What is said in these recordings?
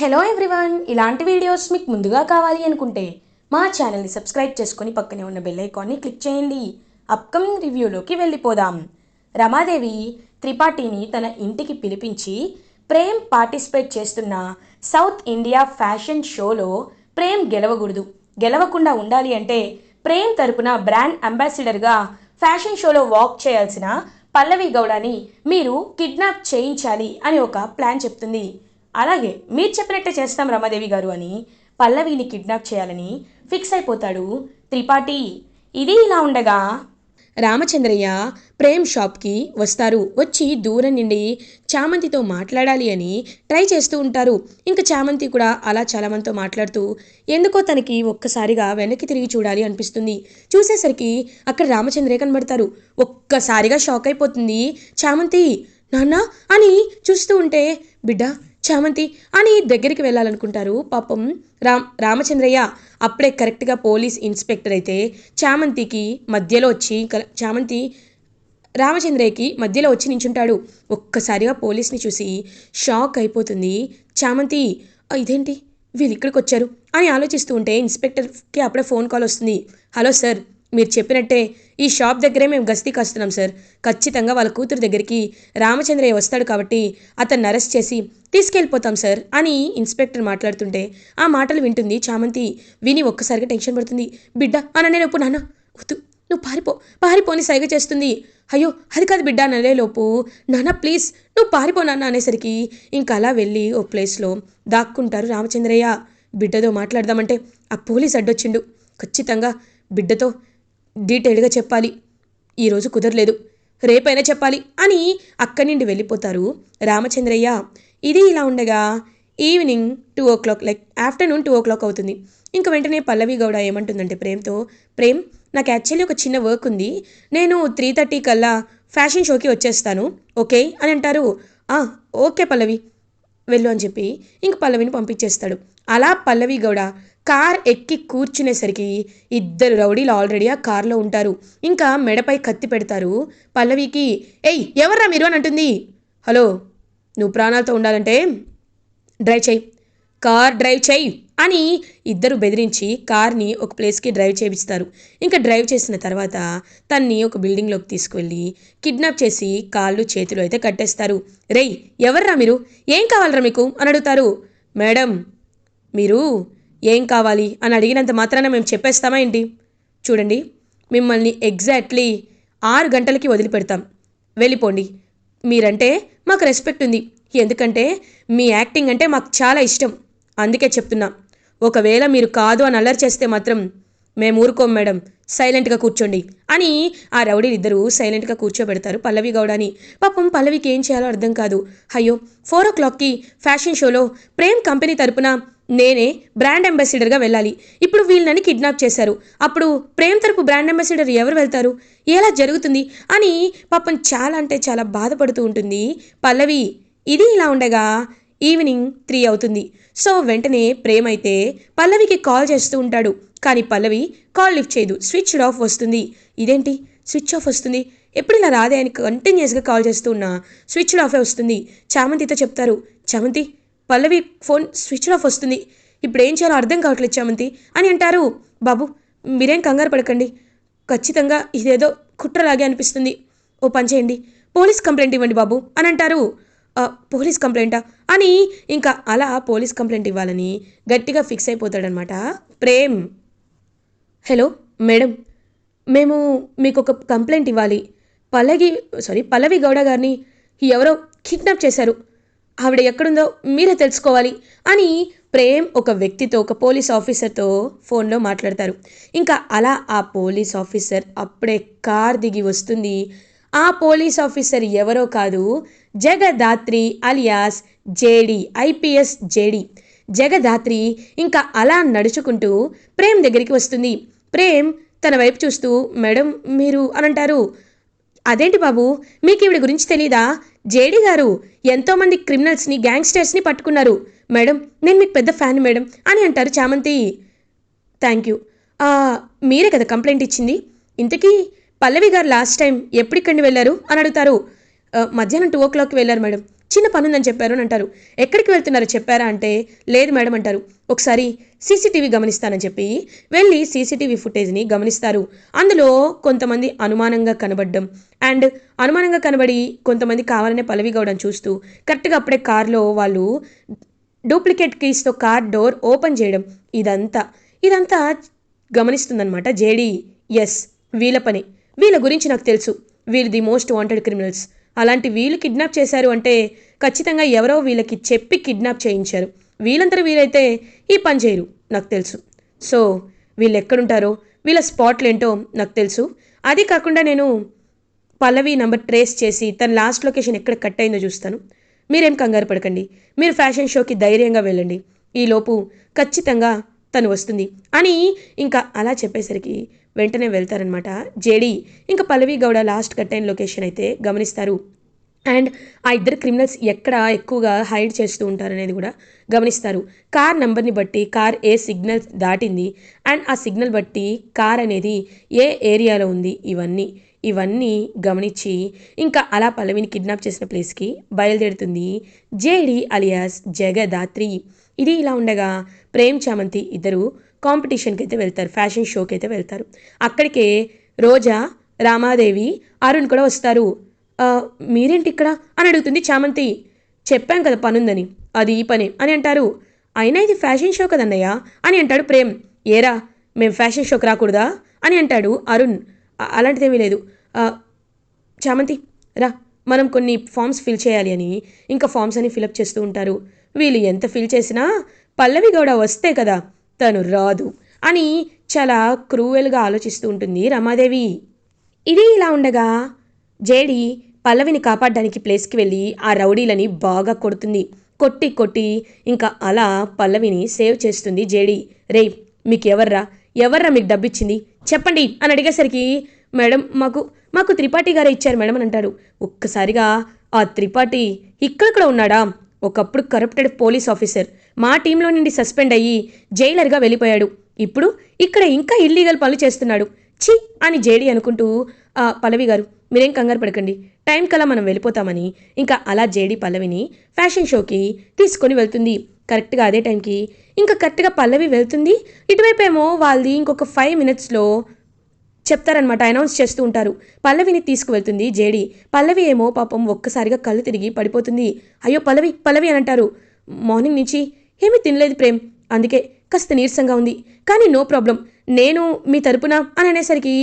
Hello everyone, ఇలాంటి videos మీకు ముందుగా కావాలి అనుకుంటే మా ఛానల్ని సబ్స్క్రైబ్ చేసుకొని పక్కనే ఉన్న బెల్ ఐకాన్ని క్లిక్ చేయండి. అప్కమింగ్ రివ్యూలోకి వెళ్ళిపోదాం. రమాదేవి త్రిపాఠిని తన ఇంటికి పిలిపించి ప్రేమ్ పార్టిసిపేట్ చేస్తున్న సౌత్ ఇండియా ఫ్యాషన్ షోలో ప్రేమ్ గెలవకుండా ఉండాలి అంటే ప్రేమ్ తరపున బ్రాండ్ అంబాసిడర్గా ఫ్యాషన్ షోలో వాక్ చేయాల్సిన పల్లవి గౌడని మీరు కిడ్నాప్ చేయించాలి అని ఒక ప్లాన్ చెప్తుంది. అలాగే మీరు చెప్పినట్టే చేస్తాం రమాదేవి గారు అని పల్లవిని కిడ్నాప్ చేయాలని ఫిక్స్ అయిపోతాడు త్రిపాఠి. ఇది ఇలా ఉండగా రామచంద్రయ్య ప్రేమ్ షాప్కి వచ్చి దూరం నుండి చామంతితో మాట్లాడాలి అని ట్రై చేస్తూ ఉంటారు. ఇంకా చామంతి కూడా అలా చాలామందితో మాట్లాడుతూ ఎందుకో తనకి ఒక్కసారిగా వెనక్కి తిరిగి చూడాలి అనిపిస్తుంది. చూసేసరికి అక్కడ రామచంద్రయ్య కనబడతారు. ఒక్కసారిగా షాక్ అయిపోతుంది చామంతి. నాన్న అని చూస్తూ ఉంటే బిడ్డ చామంతి అని దగ్గరికి వెళ్ళాలనుకుంటారు. పాపం రామచంద్రయ్య అప్పుడే కరెక్ట్గా పోలీస్ ఇన్స్పెక్టర్ అయితే రామచంద్రయ్యకి మధ్యలో వచ్చి నించుంటాడు. ఒక్కసారిగా పోలీస్ని చూసి షాక్ అయిపోతుంది చామంతి. ఇదేంటి వీళ్ళు ఇక్కడికి వచ్చారు అని ఆలోచిస్తూ ఉంటే ఇన్స్పెక్టర్కి అప్పుడే ఫోన్ కాల్ వస్తుంది. హలో సార్, మీరు చెప్పినట్టే ఈ షాప్ దగ్గరే మేము గస్తీ కాస్తున్నాం సార్. ఖచ్చితంగా వాళ్ళ కూతురు దగ్గరికి రామచంద్రయ్య వస్తాడు కాబట్టి అతన్ని అరెస్ట్ చేసి తీసుకెళ్ళిపోతాం సార్ అని ఇన్స్పెక్టర్ మాట్లాడుతుంటే ఆ మాటలు వింటుంది చామంతి. విని ఒక్కసారిగా టెన్షన్ పడుతుంది. బిడ్డ అననేలోపు నాన్న వద్దు, నువ్వు పారిపోని సైగ చేస్తుంది. అయ్యో అది కాదు బిడ్డ అనలేలోపు నాన్న ప్లీజ్ నువ్వు పారిపో నాన్న అనేసరికి ఇంకా అలా వెళ్ళి ఓ ప్లేస్లో దాక్కుంటారు రామచంద్రయ్య. బిడ్డతో మాట్లాడదామంటే ఆ పోలీస్ అడ్డొచ్చిండు. ఖచ్చితంగా బిడ్డతో డీటెయిల్గా చెప్పాలి, ఈరోజు కుదరలేదు, రేపైనా చెప్పాలి అని అక్కడి నుండి వెళ్ళిపోతారు రామచంద్రయ్య. ఇది ఇలా ఉండగా ఈవినింగ్ 2 o'clock ఆఫ్టర్నూన్ 2 o'clock అవుతుంది. ఇంక వెంటనే పల్లవి గౌడ ఏమంటుందంటే ప్రేమ్తో, ప్రేమ్ నాకు యాక్చువల్లీ ఒక చిన్న వర్క్ ఉంది, నేను 3:30 కల్లా ఫ్యాషన్ షోకి వచ్చేస్తాను ఓకే అని అంటారు. ఓకే పల్లవి వెళ్ళు అని చెప్పి ఇంక పల్లవిని పంపించేస్తాడు. అలా పల్లవి గౌడ కార్ ఎక్కి కూర్చునేసరికి ఇద్దరు రౌడీలు ఆల్రెడీ ఆ కార్లో ఉంటారు. ఇంకా మెడపై కత్తి పెడతారు పల్లవికి. ఏయ్ ఎవర్రా మీరు అని అంటుంది. హలో, నువ్వు ప్రాణాలతో ఉండాలంటే కార్ డ్రైవ్ చేయి అని ఇద్దరు బెదిరించి కార్ని ఒక ప్లేస్కి డ్రైవ్ చేయిస్తారు. ఇంకా డ్రైవ్ చేసిన తర్వాత తన్ని ఒక బిల్డింగ్లోకి తీసుకువెళ్ళి కిడ్నాప్ చేసి కాళ్ళు చేతులు అయితే కట్టేస్తారు. రేయ్ ఎవర్రా మీరు, ఏం కావాలరా మీకు అని అడుగుతారు. మేడం, మీరు ఏం కావాలి అని అడిగినంత మాత్రాన మేము చెప్పేస్తామా ఏంటి? చూడండి, మిమ్మల్ని ఎగ్జాక్ట్లీ 6 గంటలకి వదిలిపెడతాం, వెళ్ళిపోండి. మీరంటే మాకు రెస్పెక్ట్ ఉంది, ఎందుకంటే మీ యాక్టింగ్ అంటే మాకు చాలా ఇష్టం, అందుకే చెప్తున్నా. ఒకవేళ మీరు కాదు అని అల్లరి చేస్తే మాత్రం మేము ఊరుకోం మేడం, సైలెంట్గా కూర్చోండి అని ఆ రౌడీలు ఇద్దరు సైలెంట్గా కూర్చోబెడతారు పల్లవి గౌడని. పాపం పల్లవికి ఏం చేయాలో అర్థం కాదు. అయ్యో 4 o'clockకి ఫ్యాషన్ షోలో ప్రేమ్ కంపెనీ తరపున నేనే బ్రాండ్ అంబాసిడర్గా వెళ్ళాలి, ఇప్పుడు వీళ్ళని కిడ్నాప్ చేశారు, అప్పుడు ప్రేమ్ తరపు బ్రాండ్ అంబాసిడర్ ఎవరు వెళ్తారు, ఎలా జరుగుతుంది అని పాపం చాలా అంటే చాలా బాధపడుతూ ఉంటుంది పల్లవి. ఇది ఇలా ఉండగా ఈవినింగ్ 3 అవుతుంది. సో వెంటనే ప్రేమ్ అయితే పల్లవికి కాల్ చేస్తూ ఉంటాడు. కానీ పల్లవి కాల్ లిఫ్ట్ చేయదు, స్విచ్ ఆఫ్ వస్తుంది. ఇదేంటి స్విచ్ ఆఫ్ వస్తుంది, ఎప్పుడు ఇలా రాదే అని కంటిన్యూస్గా కాల్ చేస్తూ ఉన్నా స్విచ్ ఆఫే వస్తుంది. చామంతితో చెప్తారు, చామంతి పల్లవి ఫోన్ స్విచ్ ఆఫ్ వస్తుంది, ఇప్పుడు ఏం చేయాలో అర్థం కావట్లేదు చామంతి అని అంటారు. బాబు మీరేం కంగారు పడకండి, ఖచ్చితంగా ఇదేదో కుట్రలాగే అనిపిస్తుంది, ఓ పని చేయండి పోలీస్ కంప్లైంట్ ఇవ్వండి బాబు అని అంటారు. పోలీస్ కంప్లైంటా అని ఇంకా అలా పోలీస్ కంప్లైంట్ ఇవ్వాలని గట్టిగా ఫిక్స్ అయిపోతాడనమాట ప్రేమ్. హలో మేడం, మేము మీకు ఒక కంప్లైంట్ ఇవ్వాలి, పల్లవి గౌడ గారిని ఎవరో కిడ్నాప్ చేశారు, ఆవిడ ఎక్కడుందో మీరే తెలుసుకోవాలి అని ప్రేమ్ ఒక వ్యక్తితో, ఒక పోలీస్ ఆఫీసర్తో ఫోన్లో మాట్లాడతారు. ఇంకా అలా ఆ పోలీస్ ఆఫీసర్ అప్పుడే కార్ దిగి వస్తుంది. ఆ పోలీస్ ఆఫీసర్ ఎవరో కాదు, Jagadhatri alias JD, IPS JD Jagadhatri. ఇంకా అలా నడుచుకుంటూ ప్రేమ్ దగ్గరికి వస్తుంది. ప్రేమ్ తన వైపు చూస్తూ మేడం మీరు అని అంటారు. అదేంటి బాబు మీకు ఈవిడ గురించి తెలీదా, జేడి గారు ఎంతోమంది క్రిమినల్స్ని గ్యాంగ్స్టర్స్ని పట్టుకున్నారు మేడం, నేను మీకు పెద్ద ఫ్యాన్ మేడం అని అంటారు చామంతి. థ్యాంక్ యూ, మీరే కదా కంప్లైంట్ ఇచ్చింది, ఇంతకీ పల్లవి గారు లాస్ట్ టైం ఎప్పుడిక్కడిని వెళ్ళారు అని అడుగుతారు. మధ్యాహ్నం 2 o'clockకి వెళ్ళారు మేడం, చిన్న పనుందని చెప్పారు అని అంటారు. ఎక్కడికి వెళ్తున్నారో చెప్పారా అంటే లేదు మేడం అంటారు. ఒకసారి సీసీటీవీ గమనిస్తానని చెప్పి వెళ్ళి సీసీటీవీ ఫుటేజ్ని గమనిస్తారు. అందులో కొంతమంది అనుమానంగా కనబడడం అండ్ అనుమానంగా కనబడి కొంతమంది కావాలనే పల్లవి గౌడని చూస్తూ కరెక్ట్గా అప్పుడే కారులో వాళ్ళు డూప్లికేట్ కీస్తో కార్ డోర్ ఓపెన్ చేయడం ఇదంతా గమనిస్తుందన్నమాట జేడీ. ఎస్, వీళ్ళ పని, వీళ్ళ గురించి నాకు తెలుసు, వీళ్ళు ది మోస్ట్ వాంటెడ్ క్రిమినల్స్. అలాంటి వీళ్ళు కిడ్నాప్ చేశారు అంటే ఖచ్చితంగా ఎవరో వీళ్ళకి చెప్పి కిడ్నాప్ చేయించారు. వీళ్ళంతా వీలైతే ఈ పని చేయరు నాకు తెలుసు. సో వీళ్ళు ఎక్కడుంటారో వీళ్ళ స్పాట్లు ఏంటో నాకు తెలుసు. అది కాకుండా నేను పల్లవి నంబర్ ట్రేస్ చేసి తన లాస్ట్ లొకేషన్ ఎక్కడ కట్ అయిందో చూస్తాను. మీరేం కంగారు పడకండి, మీరు ఫ్యాషన్ షోకి ధైర్యంగా వెళ్ళండి, ఈలోపు ఖచ్చితంగా తను వస్తుంది అని ఇంకా అలా చెప్పేసరికి వెంటనే వెళ్తారనమాట జేడీ. ఇంకా పల్లవి గౌడ లాస్ట్ కట్ అయిన లొకేషన్ అయితే గమనిస్తారు. అండ్ ఆ ఇద్దరు క్రిమినల్స్ ఎక్కడ ఎక్కువగా హైడ్ చేస్తూ ఉంటారనేది కూడా గమనిస్తారు. కార్ నెంబర్ని బట్టి కార్ ఏ సిగ్నల్ దాటింది అండ్ ఆ సిగ్నల్ బట్టి కార్ అనేది ఏ ఏరియాలో ఉంది, ఇవన్నీ గమనించి ఇంకా అలా పల్లవిని కిడ్నాప్ చేసిన ప్లేస్కి బయలుదేరుతుంది జేడి అలియాస్ జగదాత్రి. ఇది ఇలా ఉండగా ప్రేమ్ చామంతి ఇద్దరు కాంపిటీషన్కి అయితే వెళ్తారు, ఫ్యాషన్ షోకి అయితే వెళ్తారు. అక్కడికే రోజా, రామాదేవి, అరుణ్ కూడా వస్తారు. మీరేంటి ఇక్కడ అని అడుగుతుంది చామంతి. చెప్పాం కదా పనుందని, అది ఈ పని అని అంటారు. అయినా ఇది ఫ్యాషన్ షో కదన్నయ్య అని అంటాడు ప్రేమ్. ఏరా మేము ఫ్యాషన్ షోకి రాకూడదా అని అంటాడు అరుణ్. అలాంటిదేమీ లేదు. చామంతి రా, మనం కొన్ని ఫామ్స్ ఫిల్ చేయాలి అని ఇంకా ఫామ్స్ అని ఫిలప్ చేస్తూ ఉంటారు. వీళ్ళు ఎంత ఫిల్ చేసినా పల్లవి గౌడ వస్తే కదా, తను రాదు అని చాలా క్రూయల్గా ఆలోచిస్తూ ఉంటుంది రమాదేవి. ఇది ఇలా ఉండగా జేడి పల్లవిని కాపాడడానికి ప్లేస్కి వెళ్ళి ఆ రౌడీలని బాగా కొడుతుంది. కొట్టి ఇంకా అలా పల్లవిని సేవ్ చేస్తుంది జేడి. రే మీకు ఎవర్రా మీకు డబ్బిచ్చింది చెప్పండి అని అడిగేసరికి మేడం మాకు త్రిపాఠి గారే ఇచ్చారు మేడం అని అంటారు. ఒక్కసారిగా ఆ త్రిపాఠి ఇక్కడ కూడా ఉన్నాడా? ఒకప్పుడు కరప్టెడ్ పోలీస్ ఆఫీసర్, మా టీంలో నుండి సస్పెండ్ అయ్యి జైలర్గా వెళ్ళిపోయాడు. ఇప్పుడు ఇక్కడ ఇంకా ఇల్లీగల్ పనులు చేస్తున్నాడు. ఛీ అని జేడి అనుకుంటూ పల్లవి గారు మీరేం కంగారు పడకండి, టైం కల్లా మనం వెళ్ళిపోతామని ఇంకా అలా జేడి పల్లవిని ఫ్యాషన్ షోకి తీసుకొని వెళ్తుంది. కరెక్ట్గా అదే టైంకి ఇంకా కరెక్ట్గా పల్లవి వెళ్తుంది. ఇటువైపు ఏమో వాళ్ళది ఇంకొక 5 minutesలో చెప్తారనమాట, అనౌన్స్ చేస్తూ ఉంటారు. పల్లవిని తీసుకువెళ్తుంది జేడి. పల్లవి ఏమో పాపం ఒక్కసారిగా కళ్ళు తిరిగి పడిపోతుంది. అయ్యో పల్లవి అని అంటారు. మార్నింగ్ నుంచి ఏమీ తినలేదు ప్రేమ్, అందుకే కాస్త నీరసంగా ఉంది, కానీ నో ప్రాబ్లం, నేను మీ తరపున అని అనేసరికి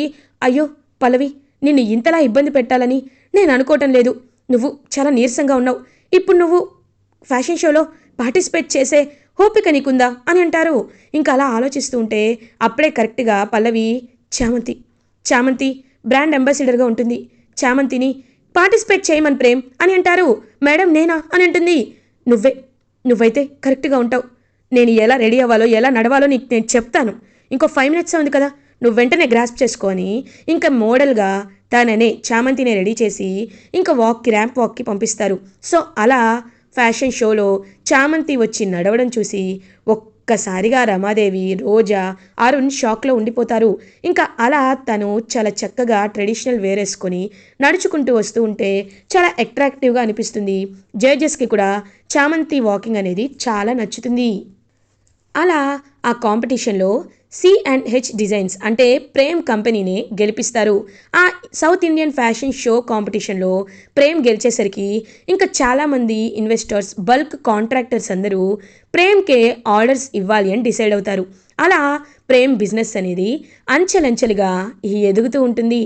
అయ్యో పల్లవి నిన్ను ఇంతలా ఇబ్బంది పెట్టాలని నేను అనుకోవటం లేదు, నువ్వు చాలా నీరసంగా ఉన్నావు, ఇప్పుడు నువ్వు ఫ్యాషన్ షోలో పార్టిసిపేట్ చేసే ఓపిక నీకుందా అని అంటారు. ఇంకా అలా ఆలోచిస్తూ ఉంటే అప్పుడే కరెక్ట్గా పల్లవి చామంతి బ్రాండ్ అంబాసిడర్గా ఉంటుంది, చామంతిని పార్టిసిపేట్ చేయమని ప్రేమ్ అని అంటారు. మేడం నేనా అని అంటుంది. నువ్వైతే కరెక్ట్గా ఉంటావు, నేను ఎలా రెడీ అవ్వాలో ఎలా నడవాలో నీకు నేను చెప్తాను, ఇంకో 5 minutes ఉంది కదా, నువ్వు వెంటనే గ్రాస్ప్ చేసుకొని ఇంకా మోడల్గా తననే చామంతిని రెడీ చేసి ఇంకా ర్యాంప్ వాక్కి పంపిస్తారు. సో అలా ఫ్యాషన్ షోలో చామంతి వచ్చి నడవడం చూసి ఒక్కసారిగా రమాదేవి, రోజా, అరుణ్ షాక్లో ఉండిపోతారు. ఇంకా అలా తను చాలా చక్కగా ట్రెడిషనల్ వేర్ వేసుకొని నడుచుకుంటూ వస్తూ ఉంటే చాలా అట్రాక్టివ్గా అనిపిస్తుంది. జడ్జెస్కి కూడా చామంతి వాకింగ్ అనేది చాలా నచ్చుతుంది. అలా ఆ కాంపిటీషన్లో C&H డిజైన్స్ అంటే ప్రేమ్ కంపెనీనే గెలిపిస్తారు. ఆ సౌత్ ఇండియన్ ఫ్యాషన్ షో కాంపిటీషన్లో ప్రేమ్ గెలిచేసరికి ఇంకా చాలామంది ఇన్వెస్టర్స్, బల్క్ కాంట్రాక్టర్స్ అందరూ ప్రేమ్కే ఆర్డర్స్ ఇవ్వాలి అని డిసైడ్ అవుతారు. అలా ప్రేమ్ బిజినెస్ అనేది అంచెలంచెలుగా ఎదుగుతూ ఉంటుంది.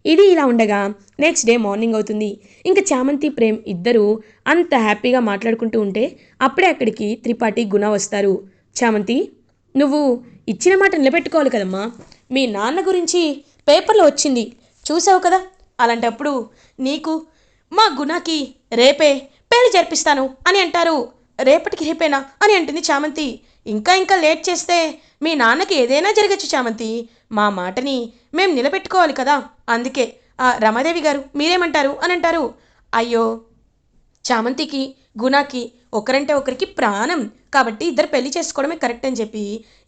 ఇది ఇలా ఉండగా నెక్స్ట్ డే మార్నింగ్ అవుతుంది. ఇంకా చామంతి ప్రేమ్ ఇద్దరూ అంత హ్యాపీగా మాట్లాడుకుంటూ ఉంటే అప్పుడే అక్కడికి త్రిపాఠి, గుణ వస్తారు. చామంతి నువ్వు ఇచ్చిన మాట నిలబెట్టుకోవాలి కదమ్మా, మీ నాన్న గురించి పేపర్లో వచ్చింది చూసావు కదా, అలాంటప్పుడు నీకు మా గుణకి రేపే పెళ్లి జరిపిస్తాను అని అంటారు. రేపటికి రేపేనా అని అంటుంది చామంతి. ఇంకా లేట్ చేస్తే మీ నాన్నకి ఏదైనా జరగచ్చు చామంతి, మా మాటని మేము నిలబెట్టుకోవాలి కదా, అందుకే రమాదేవి గారు మీరేమంటారు అని అంటారు. అయ్యో చామంతికి, గుణకి ఒకరంటే ఒకరికి ప్రాణం, కాబట్టి ఇద్దరు పెళ్లి చేసుకోవడమే కరెక్ట్ అని చెప్పి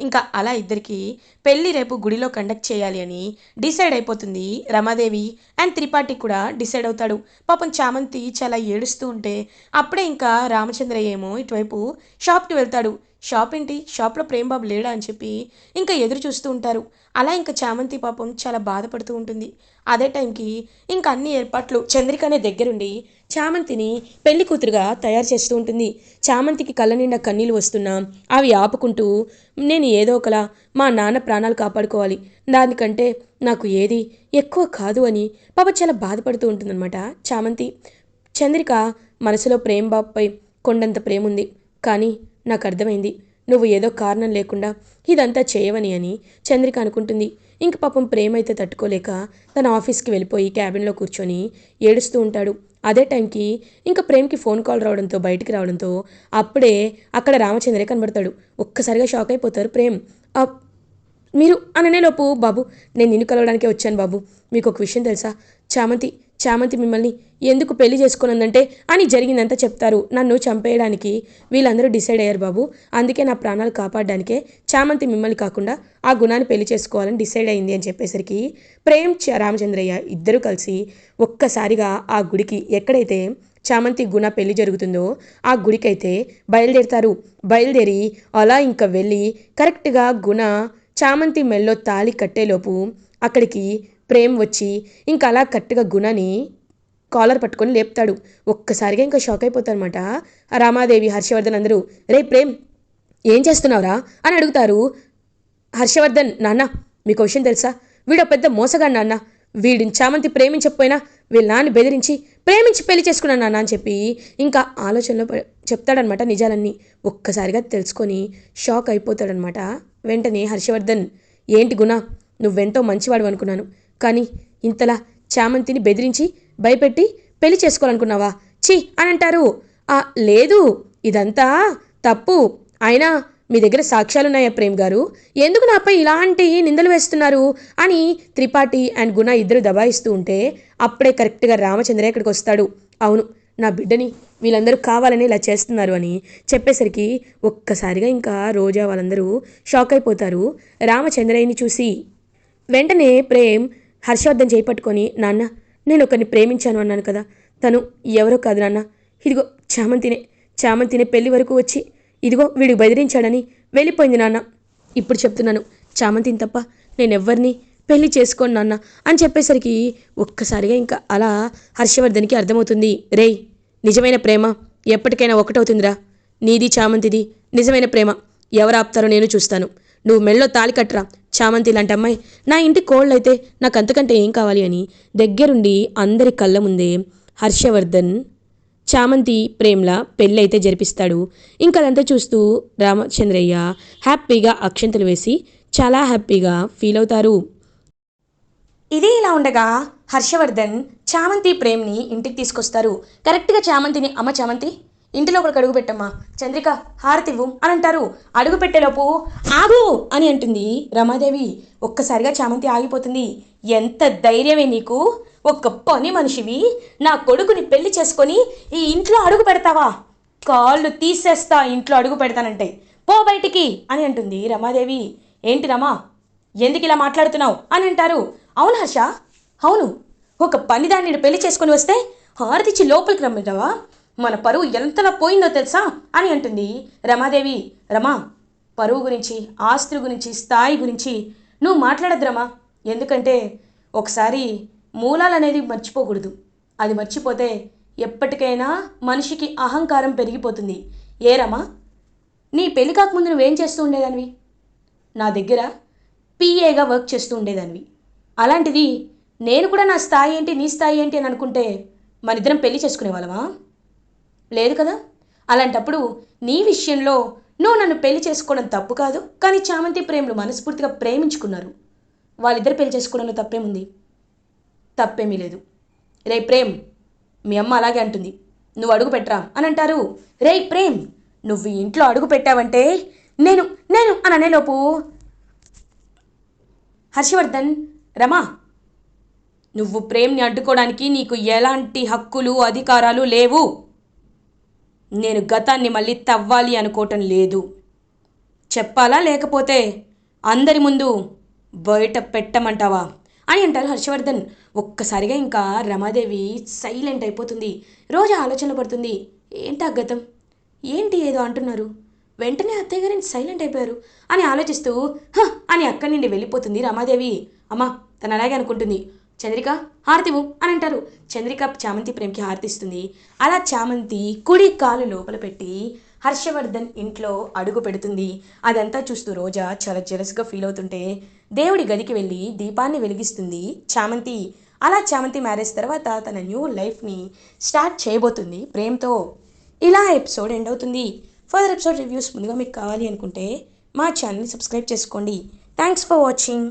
ఇంకా అలా ఇద్దరికి పెళ్లి రేపు గుడిలో కండక్ట్ చేయాలి అని డిసైడ్ అయిపోతుంది రమాదేవి. అండ్ త్రిపాఠి కూడా డిసైడ్ అవుతాడు. పాపం చామంతి చాలా ఏడుస్తూ ఉంటే అప్పుడే ఇంకా రామచంద్రయ్య ఏమో ఇటువైపు షాప్కి వెళ్తాడు. షాప్ ఏంటి, షాప్లో ప్రేమ్బాబు లేడా అని చెప్పి ఇంకా ఎదురు చూస్తూ ఉంటారు. అలా ఇంకా చామంతి పాపం చాలా బాధపడుతూ ఉంటుంది. అదే టైంకి ఇంకా అన్ని ఏర్పాట్లు చంద్రికనే దగ్గరుండి చామంతిని పెళ్లి కూతురుగా తయారు చేస్తూ ఉంటుంది. చామంతికి కళ్ళ నిండా కన్నీళ్ళు వస్తున్నా అవి ఆపుకుంటూ నేను ఏదో ఒకలా మా నాన్న ప్రాణాలు కాపాడుకోవాలి, దానికంటే నాకు ఏది ఎక్కువ కాదు అని పాప చాలా బాధపడుతూ ఉంటుందన్నమాట చామంతి. చంద్రిక మనసులో ప్రేమ్బాబుపై కొండంత ప్రేమ ఉంది, కానీ నాకు అర్థమైంది నువ్వు ఏదో కారణం లేకుండా ఇదంతా చేయవని అని చంద్రిక అనుకుంటుంది. ఇంక పాపం ప్రేమ అయితే తట్టుకోలేక తన ఆఫీస్కి వెళ్ళిపోయి క్యాబిన్లో కూర్చొని ఏడుస్తూ ఉంటాడు. అదే టైంకి ఇంకా ప్రేమ్కి ఫోన్ కాల్ రావడంతో బయటికి రావడంతో అప్పుడే అక్కడ రామచంద్రే కనబడతాడు. ఒక్కసారిగా షాక్ అయిపోతారు ప్రేమ్. మీరు అననేలోపు బాబు నేను నిన్ను కలవడానికే వచ్చాను బాబు, మీకు ఒక విషయం తెలుసా, చామంతి చామంతి మిమ్మల్ని ఎందుకు పెళ్లి చేసుకున్నదంటే అని జరిగిందంతా చెప్తారు. నన్ను చంపేయడానికి వీళ్ళందరూ డిసైడ్ అయ్యారు బాబు, అందుకే నా ప్రాణాలు కాపాడడానికే చామంతి మిమ్మల్ని కాకుండా ఆ గుణాన్ని పెళ్లి చేసుకోవాలని డిసైడ్ అయింది అని చెప్పేసరికి ప్రేమ్ రామచంద్రయ్య ఇద్దరూ కలిసి ఒక్కసారిగా ఆ గుడికి ఎక్కడైతే చామంతి గుణ పెళ్లి జరుగుతుందో ఆ గుడికైతే బయలుదేరుతారు. బయలుదేరి అలా ఇంకా వెళ్ళి కరెక్ట్గా గుణ చామంతి మెల్లో తాళి కట్టేలోపు అక్కడికి ప్రేమ్ వచ్చి ఇంకా అలా కరెక్ట్గా గుణని కాలర్ పట్టుకొని లేపుతాడు. ఒక్కసారిగా ఇంకా షాక్ అయిపోతారనమాట రామాదేవి, హర్షవర్ధన్ అందరూ. రే ప్రేమ్ ఏం చేస్తున్నావురా అని అడుగుతారు. హర్షవర్ధన్, నాన్న మీకు విషయం తెలుసా, వీడో పెద్ద మోసగాడు నాన్న, వీడిని చామంతి ప్రేమించకపోయినా వీళ్ళ నాన్న బెదిరించి ప్రేమించి పెళ్లి చేసుకున్నాను నాన్న అని చెప్పి ఇంకా ఆలోచనలో చెప్తాడనమాట నిజాలన్నీ. ఒక్కసారిగా తెలుసుకొని షాక్ అయిపోతాడనమాట. వెంటనే హర్షవర్ధన్, ఏంటి గుణ, నువ్వెంతో మంచివాడు అనుకున్నాను, కానీ ఇంతలా చామంతిని బెదిరించి భయపెట్టి పెళ్లి చేసుకోవాలనుకున్నావా, ఛీ అని అంటారు. లేదు ఇదంతా తప్పు, అయినా మీ దగ్గర సాక్ష్యాలున్నాయా ప్రేమ్ గారు, ఎందుకు నాపై ఇలాంటి నిందలు వేస్తున్నారు అని త్రిపాఠి అండ్ గుణ ఇద్దరు దబాయిస్తూ ఉంటే అప్పుడే కరెక్ట్గా రామచంద్ర ఇక్కడికి వస్తాడు. అవును, నా బిడ్డని వీళ్ళందరూ కావాలని ఇలా చేస్తున్నారు అని చెప్పేసరికి ఒక్కసారిగా ఇంకా రోజా వాళ్ళందరూ షాక్ అయిపోతారు రామచంద్రయ్యని చూసి. వెంటనే ప్రేమ్ హర్షవర్ధన్ చేపట్టుకొని, నాన్న నేను ఒకరిని ప్రేమించాను అన్నాను కదా, తను ఎవరో కాదు నాన్న, ఇదిగో చామంతినే పెళ్లి వరకు వచ్చి ఇదిగో వీడికి బెదిరించాడని వెళ్ళిపోయింది నాన్న. ఇప్పుడు చెప్తున్నాను, చామంతిని తప్ప నేనెవ్వరిని పెళ్లి చేసుకోను నాన్న అని చెప్పేసరికి ఒక్కసారిగా ఇంకా అలా హర్షవర్ధన్కి అర్థమవుతుంది. రేయ్, నిజమైన ప్రేమ ఎప్పటికైనా ఒకటవుతుందిరా, నీది చామంతిది నిజమైన ప్రేమ ఎవరు ఆపుతారో నేను చూస్తాను, నువ్వు మెళ్ళో తాళి కట్టరా, చామంతి లాంటి అమ్మాయి నా ఇంటి కోళ్ళైతే నాకు అంతకంటే ఏం కావాలి అని దగ్గరుండి అందరి కళ్ళ ముందే హర్షవర్ధన్ చామంతి ప్రేమ్లా పెళ్ళి అయితే జరిపిస్తాడు. ఇంకా అదంతా చూస్తూ రామచంద్రయ్య హ్యాపీగా అక్షంతలు వేసి చాలా హ్యాపీగా ఫీల్ అవుతారు. ఇది ఇలా ఉండగా హర్షవర్ధన్ చామంతి ప్రేమ్ని ఇంటికి తీసుకొస్తారు. కరెక్ట్గా చామంతిని, అమ్మ చామంతి ఇంటిలో ఒకరికి అడుగు పెట్టమ్మా, చంద్రిక హారతివ్వు అని అంటారు. అడుగు పెట్టేలోపు ఆగు అని అంటుంది రమాదేవి. ఒక్కసారిగా చామంతి ఆగిపోతుంది. ఎంత ధైర్యమే నీకు, ఒక్క పని మనిషివి నా కొడుకుని పెళ్లి చేసుకొని ఈ ఇంట్లో అడుగు పెడతావా, కాళ్ళు తీసేస్తా ఇంట్లో అడుగు పెడతానంటే, పో బయటికి అని అంటుంది రమాదేవి. ఏంటి రమా, ఎందుకు ఇలా మాట్లాడుతున్నావు అని అంటారు. అవును హర్ష, అవును, ఒక పనిదాన్ని పెళ్లి చేసుకొని వస్తే హారతిచ్చి లోపలికి రమ్మంటావా, మన పరువు ఎంతలా పోయిందో తెలుసా అని అంటుంది రమాదేవి. రమా, పరువు గురించి, ఆస్తుల గురించి, స్థాయి గురించి నువ్వు మాట్లాడద్దు రమా, ఎందుకంటే ఒకసారి మూలాలు అనేది మర్చిపోకూడదు, అది మర్చిపోతే ఎప్పటికైనా మనిషికి అహంకారం పెరిగిపోతుంది. ఏ రమా, నీ పెళ్లి కాకముందు నువ్వేం చేస్తూ ఉండేదానివి, నా దగ్గర పిఏగా వర్క్ చేస్తూ ఉండేదానివి, అలాంటిది నేను కూడా నా స్థాయి ఏంటి నీ స్థాయి ఏంటి అని అనుకుంటే మనిద్దరం పెళ్లి చేసుకునే వాళ్ళమా, లేదు కదా. అలాంటప్పుడు నీ విషయంలో నువ్వు నన్ను పెళ్లి చేసుకోవడం తప్పు కాదు, కానీ చామంతి ప్రేమలు మనస్ఫూర్తిగా ప్రేమించుకున్నారు, వాళ్ళిద్దరు పెళ్లి చేసుకోవడంలో తప్పేముంది, తప్పేమీ లేదు. రే ప్రేమ్, మీ అమ్మ అలాగే అంటుంది, నువ్వు అడుగు పెట్టరా అని అంటారు. రే ప్రేమ్, నువ్వు ఇంట్లో అడుగు పెట్టావంటే నేను నేను అని అనేలోపు హర్షవర్ధన్, రమా నువ్వు ప్రేమ్ని అడ్డుకోవడానికి నీకు ఎలాంటి హక్కులు అధికారాలు లేవు, నేను గతాన్ని మళ్ళీ తవ్వాలి అనుకోవటం లేదు. చెప్పాలా లేకపోతే అందరి ముందు బయట పెట్టమంటావా అని అంటారు హర్షవర్ధన్. ఒక్కసారిగా ఇంకా రమాదేవి సైలెంట్ అయిపోతుంది. రోజా ఆలోచనలు పడుతుంది. ఏంటా గతం, ఏంటి ఏదో అంటున్నారు, వెంటనే అత్తయ్య గారిని సైలెంట్ అయిపోయారు అని ఆలోచిస్తూ అని అక్కడి నుండి వెళ్ళిపోతుంది రమాదేవి. అమ్మా తను అలాగే అనుకుంటుంది. చంద్రిక హారతివు అని అంటారు. చంద్రిక చామంతి ప్రేమకి హారతిస్తుంది. అలా చామంతి కుడి కాలు లోపల పెట్టి హర్షవర్ధన్ ఇంట్లో అడుగు పెడుతుంది. అదంతా చూస్తూ రోజా చాలా జెలస్గా ఫీల్ అవుతుంటే దేవుడి గదికి వెళ్ళి దీపాన్ని వెలిగిస్తుంది చామంతి. అలా చామంతి మ్యారేజ్ తర్వాత తన న్యూ లైఫ్ని స్టార్ట్ చేయబోతుంది ప్రేమ్తో. ఇలా ఎపిసోడ్ ఎండ్ అవుతుంది. ఫర్దర్ ఎపిసోడ్ రివ్యూస్ ముందుగా మీకు కావాలి అనుకుంటే మా ఛానల్ని సబ్స్క్రైబ్ చేసుకోండి. Thanks for watching.